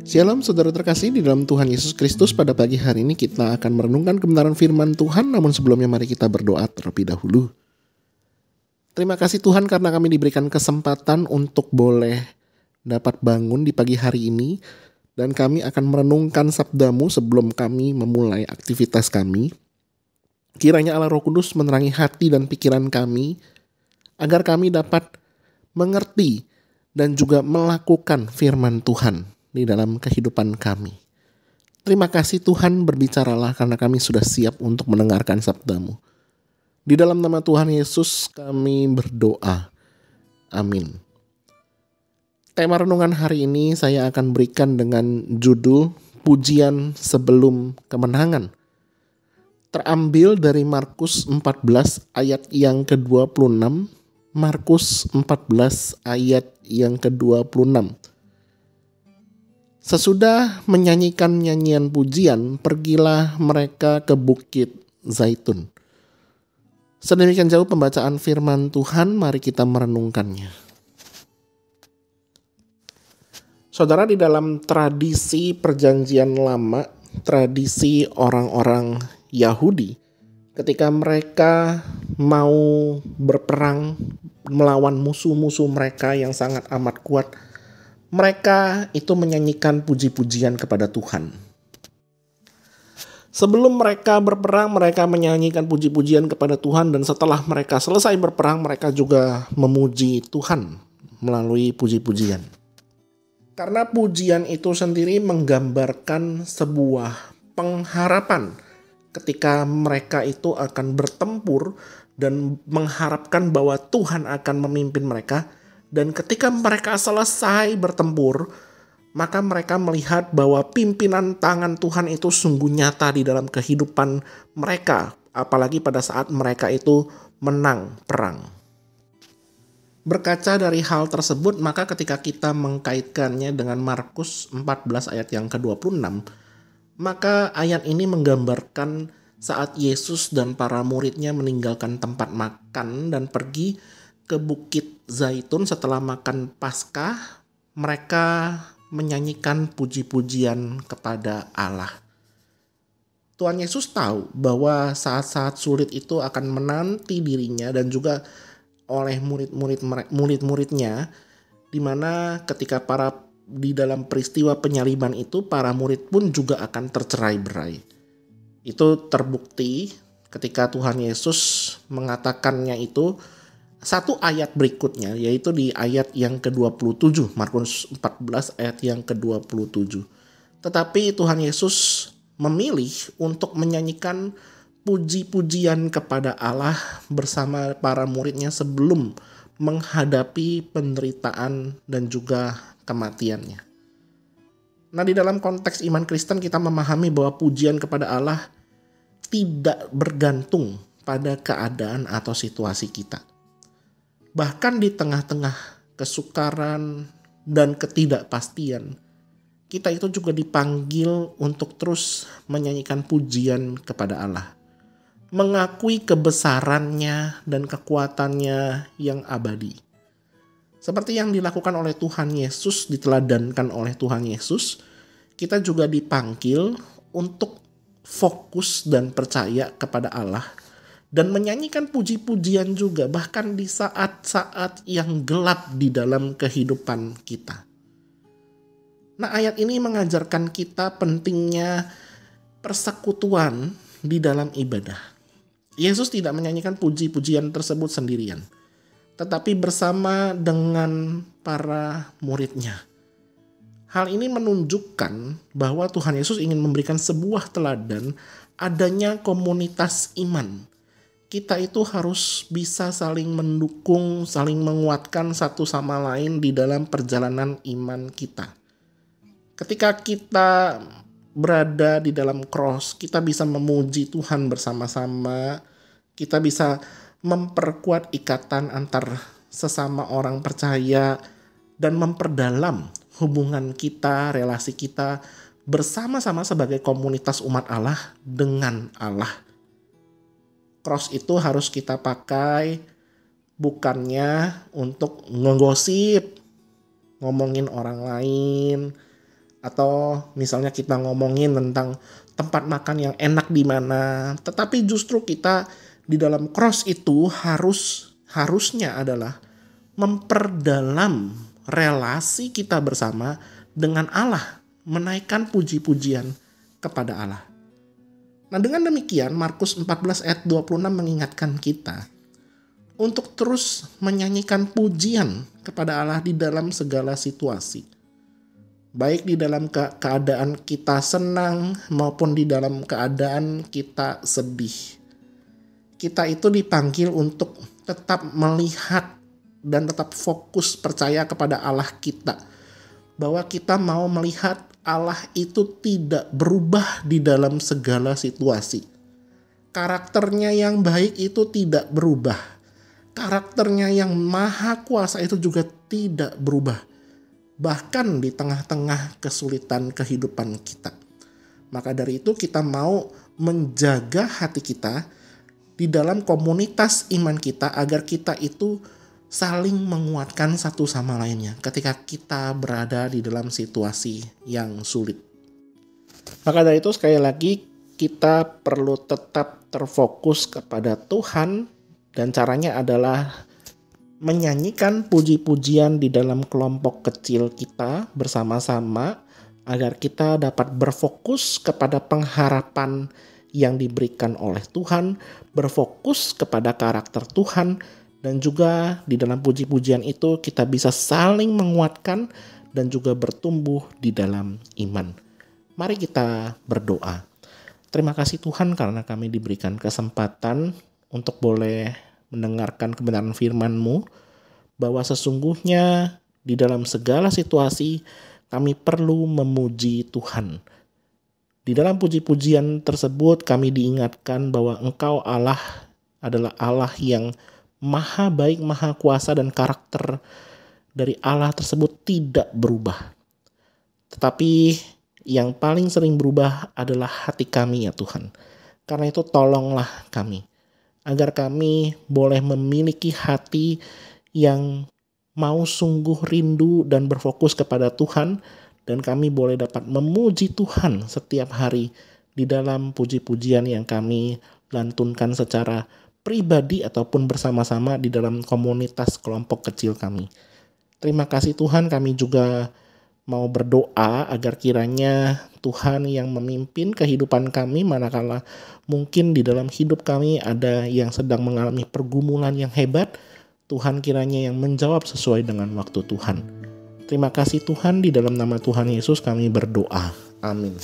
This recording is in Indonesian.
Shalom saudara terkasih di dalam Tuhan Yesus Kristus. Pada pagi hari ini kita akan merenungkan kebenaran firman Tuhan. Namun sebelumnya mari kita berdoa terlebih dahulu. Terima kasih Tuhan karena kami diberikan kesempatan untuk boleh dapat bangun di pagi hari ini. Dan kami akan merenungkan sabda-Mu sebelum kami memulai aktivitas kami. Kiranya Allah Roh Kudus menerangi hati dan pikiran kami, agar kami dapat mengerti dan juga melakukan firman Tuhan di dalam kehidupan kami. Terima kasih Tuhan, berbicaralah karena kami sudah siap untuk mendengarkan sabda-Mu. Di dalam nama Tuhan Yesus kami berdoa. Amin. Tema renungan hari ini saya akan berikan dengan judul Pujian Sebelum Kemenangan. Terambil dari Markus 14 ayat yang ke-26. Markus 14 ayat yang ke-26. Sesudah menyanyikan nyanyian pujian, pergilah mereka ke Bukit Zaitun. Sedemikian jauh pembacaan firman Tuhan, mari kita merenungkannya. Saudara, di dalam tradisi perjanjian lama, tradisi orang-orang Yahudi, ketika mereka mau berperang melawan musuh-musuh mereka yang sangat amat kuat, mereka itu menyanyikan puji-pujian kepada Tuhan. Sebelum mereka berperang, mereka menyanyikan puji-pujian kepada Tuhan. Dan setelah mereka selesai berperang, mereka juga memuji Tuhan melalui puji-pujian. Karena pujian itu sendiri menggambarkan sebuah pengharapan ketika mereka itu akan bertempur dan mengharapkan bahwa Tuhan akan memimpin mereka. Dan ketika mereka selesai bertempur, maka mereka melihat bahwa pimpinan tangan Tuhan itu sungguh nyata di dalam kehidupan mereka, apalagi pada saat mereka itu menang perang. Berkaca dari hal tersebut, maka ketika kita mengkaitkannya dengan Markus 14 ayat yang ke-26, maka ayat ini menggambarkan saat Yesus dan para muridnya meninggalkan tempat makan dan pergi ke Bukit Zaitun setelah makan Paskah, mereka menyanyikan puji-pujian kepada Allah. Tuhan Yesus tahu bahwa saat-saat sulit itu akan menanti dirinya dan juga oleh murid-muridnya, di mana ketika di dalam peristiwa penyaliban itu para murid pun juga akan tercerai-berai. Itu terbukti ketika Tuhan Yesus mengatakannya itu satu ayat berikutnya, yaitu di ayat yang ke-27, Markus 14 ayat yang ke-27. Tetapi Tuhan Yesus memilih untuk menyanyikan puji-pujian kepada Allah bersama para muridnya sebelum menghadapi penderitaan dan juga kematiannya. Nah, di dalam konteks iman Kristen kita memahami bahwa pujian kepada Allah tidak bergantung pada keadaan atau situasi kita. Bahkan di tengah-tengah kesukaran dan ketidakpastian, kita itu juga dipanggil untuk terus menyanyikan pujian kepada Allah. Mengakui kebesarannya dan kekuatannya yang abadi. Seperti yang dilakukan oleh Tuhan Yesus, diteladankan oleh Tuhan Yesus, kita juga dipanggil untuk fokus dan percaya kepada Allah. Dan menyanyikan puji-pujian juga bahkan di saat-saat yang gelap di dalam kehidupan kita. Nah, ayat ini mengajarkan kita pentingnya persekutuan di dalam ibadah. Yesus tidak menyanyikan puji-pujian tersebut sendirian, tetapi bersama dengan para muridnya. Hal ini menunjukkan bahwa Tuhan Yesus ingin memberikan sebuah teladan adanya komunitas iman. Kita itu harus bisa saling mendukung, saling menguatkan satu sama lain di dalam perjalanan iman kita. Ketika kita berada di dalam cross, kita bisa memuji Tuhan bersama-sama, kita bisa memperkuat ikatan antar sesama orang percaya, dan memperdalam hubungan kita, relasi kita bersama-sama sebagai komunitas umat Allah dengan Allah. Cross itu harus kita pakai bukannya untuk ngegosip, ngomongin orang lain, Atau misalnya kita ngomongin tentang tempat makan yang enak di mana, tetapi justru kita di dalam cross itu harusnya adalah memperdalam relasi kita bersama dengan Allah, menaikkan puji-pujian kepada Allah. Nah, dengan demikian Markus 14 ayat 26 mengingatkan kita untuk terus menyanyikan pujian kepada Allah di dalam segala situasi. Baik di dalam keadaan kita senang maupun di dalam keadaan kita sedih. Kita itu dipanggil untuk tetap melihat dan tetap fokus percaya kepada Allah kita. Bahwa kita mau melihat Allah itu tidak berubah di dalam segala situasi. Karakternya yang baik itu tidak berubah. Karakternya yang maha kuasa itu juga tidak berubah. Bahkan di tengah-tengah kesulitan kehidupan kita. Maka dari itu kita mau menjaga hati kita di dalam komunitas iman kita agar kita itu saling menguatkan satu sama lainnya ketika kita berada di dalam situasi yang sulit. Maka dari itu sekali lagi kita perlu tetap terfokus kepada Tuhan dan caranya adalah menyanyikan puji-pujian di dalam kelompok kecil kita bersama-sama agar kita dapat berfokus kepada pengharapan yang diberikan oleh Tuhan, berfokus kepada karakter Tuhan, dan juga di dalam puji-pujian itu kita bisa saling menguatkan dan juga bertumbuh di dalam iman. Mari kita berdoa. Terima kasih Tuhan karena kami diberikan kesempatan untuk boleh mendengarkan kebenaran firman-Mu, bahwa sesungguhnya di dalam segala situasi kami perlu memuji Tuhan. Di dalam puji-pujian tersebut kami diingatkan bahwa Engkau Allah adalah Allah yang maha baik, maha kuasa, dan karakter dari Allah tersebut tidak berubah. Tetapi yang paling sering berubah adalah hati kami ya Tuhan. Karena itu tolonglah kami agar kami boleh memiliki hati yang mau sungguh rindu dan berfokus kepada Tuhan, dan kami boleh dapat memuji Tuhan setiap hari di dalam puji-pujian yang kami lantunkan secara pribadi ataupun bersama-sama di dalam komunitas kelompok kecil kami. Terima kasih Tuhan, kami juga mau berdoa agar kiranya Tuhan yang memimpin kehidupan kami manakala mungkin di dalam hidup kami ada yang sedang mengalami pergumulan yang hebat, Tuhan kiranya yang menjawab sesuai dengan waktu Tuhan. Terima kasih Tuhan, di dalam nama Tuhan Yesus kami berdoa. Amin.